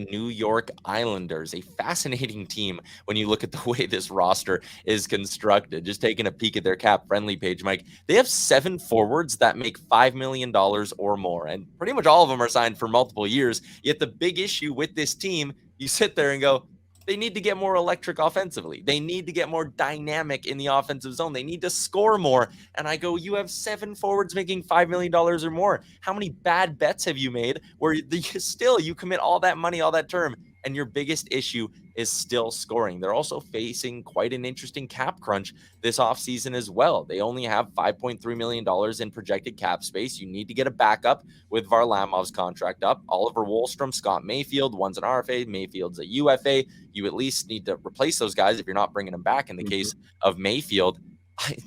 New York Islanders, a fascinating team when you look at the way this roster is constructed. Just taking a peek at their cap friendly page, Mike, they have 7 forwards that make $5 million or more, and pretty much all of them are signed for multiple years. Yet the big issue with this team, you sit there and go, they need to get more electric offensively. They need to get more dynamic in the offensive zone. They need to score more. And I go, you have 7 forwards making $5 million or more. How many bad bets have you made where you commit all that money, all that term, and your biggest issue is still scoring? They're also facing quite an interesting cap crunch this offseason as well. They only have $5.3 million in projected cap space. You need to get a backup with Varlamov's contract up. Oliver Wahlstrom, Scott Mayfield, one's an RFA, Mayfield's a UFA. You at least need to replace those guys if you're not bringing them back. In the case of Mayfield,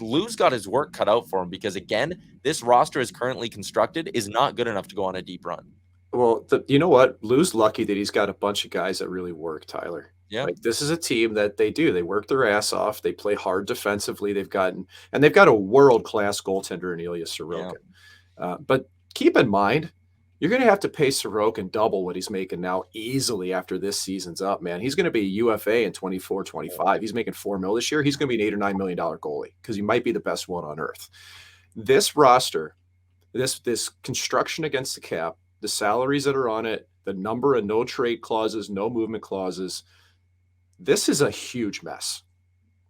Lou's got his work cut out for him because, again, this roster as currently constructed is not good enough to go on a deep run. Well, you know what? Lou's lucky that he's got a bunch of guys that really work, Tyler. Yeah. Like, this is a team that they work their ass off. They play hard defensively. They've got a world-class goaltender in Ilya Sorokin. Yeah. But keep in mind, you're going to have to pay Sorokin double what he's making now easily after this season's up, man. He's going to be a UFA in 24, 25. He's making $4 million this year. He's going to be an $8 or $9 million goalie because he might be the best one on earth. This roster, this construction against the cap, the salaries that are on it, the number of no trade clauses, no movement clauses, this is a huge mess.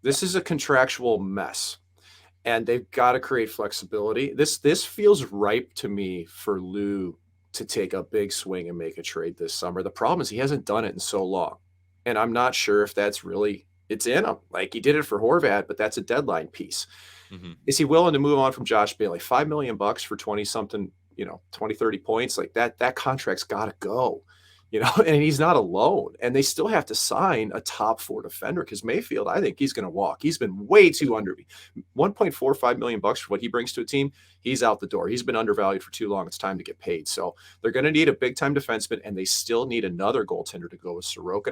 This is a contractual mess. And they've got to create flexibility. This feels ripe to me for Lou to take a big swing and make a trade this summer. The problem is he hasn't done it in so long. And I'm not sure if that's really, it's in him. Like, he did it for Horvat, but that's a deadline piece. Mm-hmm. Is he willing to move on from Josh Bailey? $5 million for 20 something, 20, 30 points like that contract's got to go, and he's not alone. And they still have to sign a top 4 defender because Mayfield, I think he's going to walk. He's been way too under $1.45 million for what he brings to a team. He's out the door. He's been undervalued for too long. It's time to get paid. So they're going to need a big time defenseman, and they still need another goaltender to go with Sorokin.